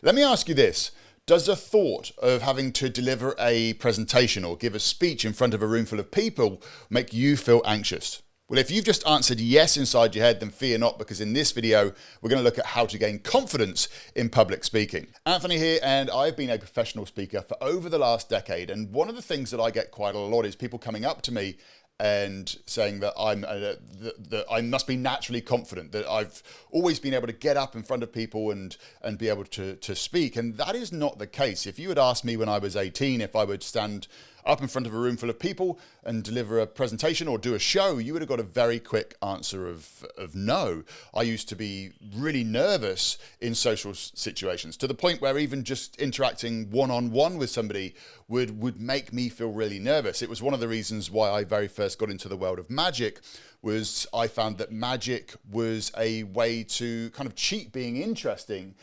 Let me ask you this. Does the thought of having to deliver a presentation or give a speech in front of a room full of people make you feel anxious? Well, if you've just answered yes inside your head, then fear not, because in this video, we're going to look at how to gain confidence in public speaking. Anthony here, and I've been a professional speaker for over the last decade. And one of the things that I get quite a lot is people coming up to me and saying that that I must be naturally confident, that I've always been able to get up in front of people and be able to speak. And that is not the case. If you had asked me when I was 18 if I would stand up in front of a room full of people and deliver a presentation or do a show, you would have got a very quick answer of no. I used to be really nervous in social situations, to the point where even just interacting one-on-one with somebody would make me feel really nervous. It was one of the reasons why I very first got into the world of magic. Was I found that magic was a way to kind of cheat being interesting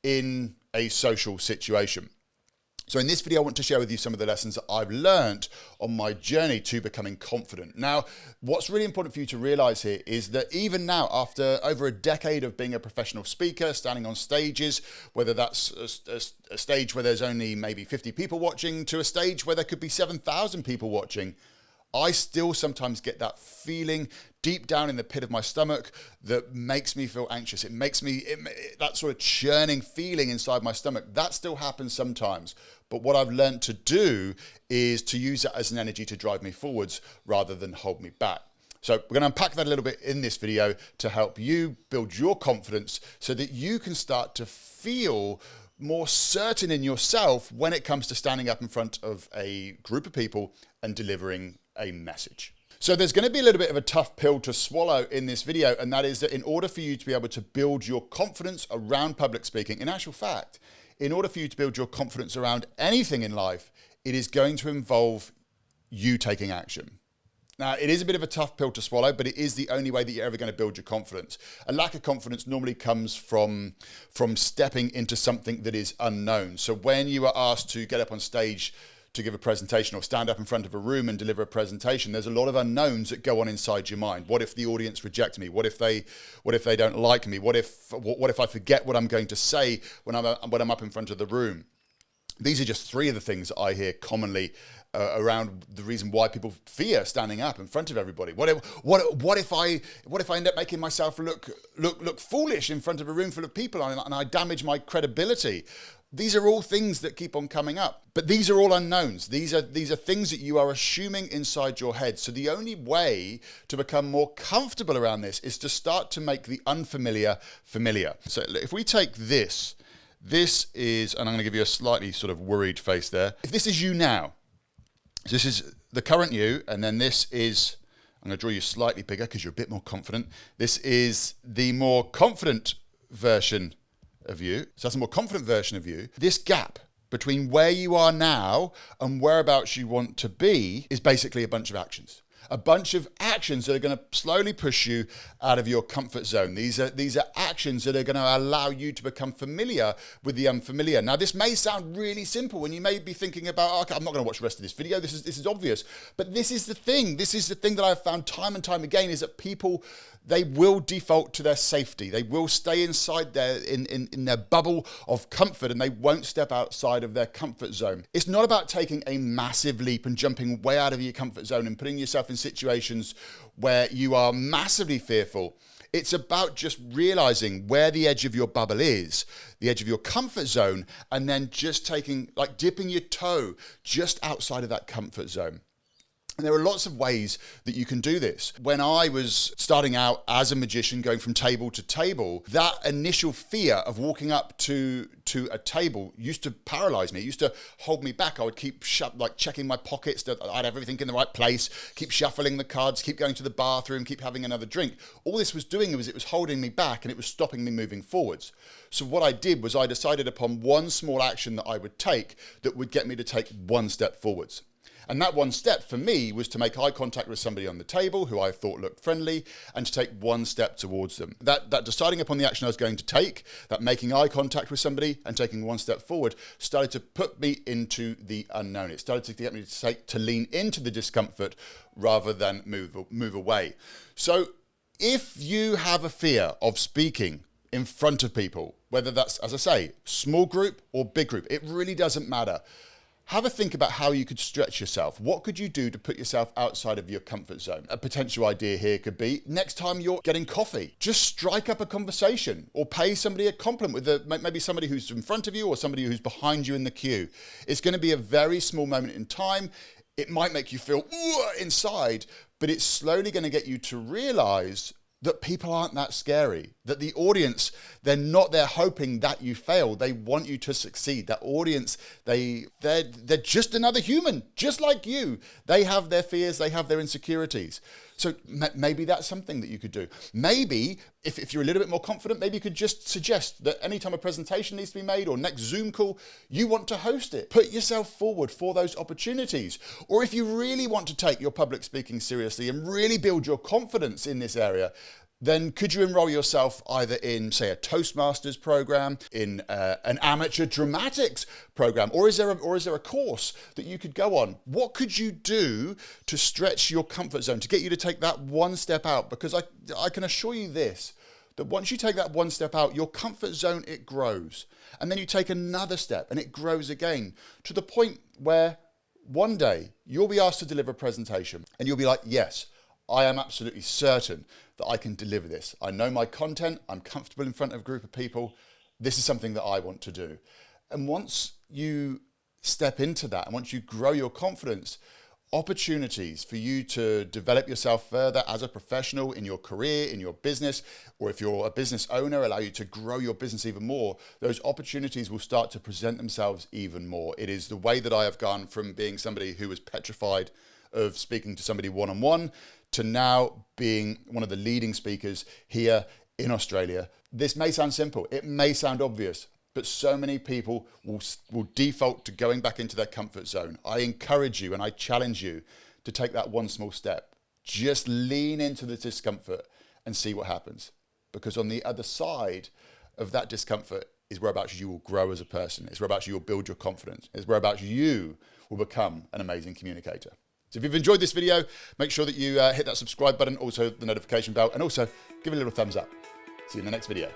in a social situation. So in this video, I want to share with you some of the lessons that I've learned on my journey to becoming confident. Now, what's really important for you to realize here is that even now, after over a decade of being a professional speaker, standing on stages, whether that's a stage where there's only maybe 50 people watching to a stage where there could be 7,000 people watching, I still sometimes get that feeling deep down in the pit of my stomach that makes me feel anxious. It makes me, that sort of churning feeling inside my stomach, that still happens sometimes. But what I've learned to do is to use that as an energy to drive me forwards rather than hold me back. So we're going to unpack that a little bit in this video to help you build your confidence so that you can start to feel more certain in yourself when it comes to standing up in front of a group of people and delivering a message. So there's going to be a little bit of a tough pill to swallow in this video, and that is that in order for you to be able to build your confidence around public speaking, in actual fact, in order for you to build your confidence around anything in life, it is going to involve you taking action. Now, it is a bit of a tough pill to swallow, but it is the only way that you're ever going to build your confidence. A lack of confidence normally comes from stepping into something that is unknown. So when you are asked to get up on stage to give a presentation or stand up in front of a room and deliver a presentation, there's a lot of unknowns that go on inside your mind. What if the audience reject me? What if they don't like me? What if I forget what I'm going to say when I'm up in front of the room? These are just three of the things that I hear commonly around the reason why people fear standing up in front of everybody. What if I end up making myself look foolish in front of a room full of people and I damage my credibility? These are all things that keep on coming up, but these are all unknowns. These are things that you are assuming inside your head. So the only way to become more comfortable around this is to start to make the unfamiliar familiar. So if we take this is, and I'm going to give you a slightly sort of worried face there. If this is you now, this is the current you, and then this is, I'm going to draw you slightly bigger because you're a bit more confident. This is the more confident version of you. So that's a more confident version of you. This gap between where you are now and whereabouts you want to be is basically a bunch of actions. A bunch of actions that are going to slowly push you out of your comfort zone. These are actions that are going to allow you to become familiar with the unfamiliar. Now, this may sound really simple, and you may be thinking about, okay, I'm not going to watch the rest of this video. This is obvious. But this is the thing. This is the thing that I've found time and time again, is that people, they will default to their safety. They will stay inside in their bubble of comfort, and they won't step outside of their comfort zone. It's not about taking a massive leap and jumping way out of your comfort zone and putting yourself in situations where you are massively fearful. It's about just realizing where the edge of your bubble is, the edge of your comfort zone, and then just dipping your toe just outside of that comfort zone. And there are lots of ways that you can do this. When I was starting out as a magician, going from table to table, that initial fear of walking up to a table used to paralyze me. It used to hold me back. I would keep checking my pockets that I'd have everything in the right place, keep shuffling the cards, keep going to the bathroom, keep having another drink. All this was doing was it was holding me back, and it was stopping me moving forwards. So what I did was I decided upon one small action that I would take that would get me to take one step forwards. And that one step for me was to make eye contact with somebody on the table who I thought looked friendly, and to take one step towards them. That deciding upon the action I was going to take, that making eye contact with somebody and taking one step forward, started to put me into the unknown. It started to get me to lean into the discomfort rather than move away. So if you have a fear of speaking in front of people, whether that's, as I say, small group or big group. It really doesn't matter. Have a think about how you could stretch yourself. What could you do to put yourself outside of your comfort zone? A potential idea here could be, next time you're getting coffee, just strike up a conversation or pay somebody a compliment with maybe somebody who's in front of you or somebody who's behind you in the queue. It's going to be a very small moment in time. It might make you feel inside, but it's slowly going to get you to realize that people aren't that scary, that the audience, they're not there hoping that you fail. They want you to succeed. That audience, they're just another human, just like you. They have their fears, they have their insecurities. So maybe that's something that you could do. Maybe, if you're a little bit more confident, maybe you could just suggest that anytime a presentation needs to be made or next Zoom call, you want to host it. Put yourself forward for those opportunities. Or if you really want to take your public speaking seriously and really build your confidence in this area, then could you enroll yourself either in, say, a Toastmasters program, in an amateur dramatics program, or is there a course that you could go on? What could you do to stretch your comfort zone, to get you to take that one step out? Because I can assure you this, that once you take that one step out, your comfort zone, it grows. And then you take another step and it grows again to the point where one day you'll be asked to deliver a presentation and you'll be like, yes, I am absolutely certain that I can deliver this. I know my content. I'm comfortable in front of a group of people. This is something that I want to do. And once you step into that and once you grow your confidence, opportunities for you to develop yourself further as a professional in your career, in your business, or if you're a business owner, allow you to grow your business even more, those opportunities will start to present themselves even more. It is the way that I have gone from being somebody who was petrified of speaking to somebody one-on-one to now being one of the leading speakers here in Australia. This may sound simple, it may sound obvious, but so many people will default to going back into their comfort zone. I encourage you and I challenge you to take that one small step. Just lean into the discomfort and see what happens. Because on the other side of that discomfort is whereabouts you will grow as a person. It's whereabouts you will build your confidence. It's whereabouts you will become an amazing communicator. So if you've enjoyed this video, make sure that you hit that subscribe button, also the notification bell, and also give it a little thumbs up. See you in the next video.